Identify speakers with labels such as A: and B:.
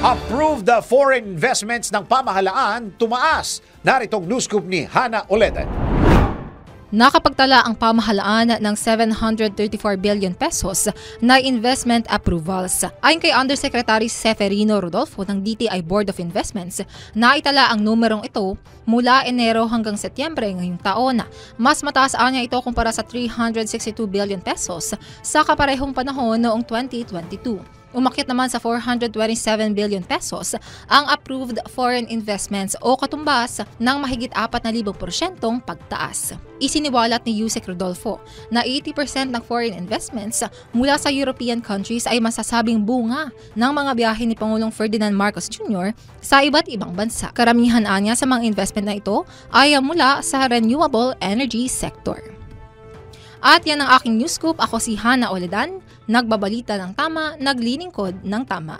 A: Approved foreign investments ng pamahalaan tumaas. Naritong news scoop ni Hana Oledan.
B: Nakapagtala ang pamahalaan ng 734 billion pesos na investment approvals. Ayon kay Undersecretary Seferino Rodolfo ng DTI Board of Investments, naitala ang numerong ito mula Enero hanggang Setyembre ngayong taon. Mas mataas niya ito kumpara sa 362 billion pesos sa kaparehong panahon noong 2022. Umakyat naman sa 427 billion pesos ang approved foreign investments o katumbas ng mahigit 4,000% pagtaas. Isiniwalat ni Yusek Rodolfo na 80% ng foreign investments mula sa European countries ay masasabing bunga ng mga biyahe ni Pangulong Ferdinand Marcos Jr. sa iba't ibang bansa. Karamihan anya sa mga investment na ito ay mula sa renewable energy sector. At yan ang aking news scoop. Ako si Hana Oledan, nagbabalita ng tama, naglilingkod ng tama.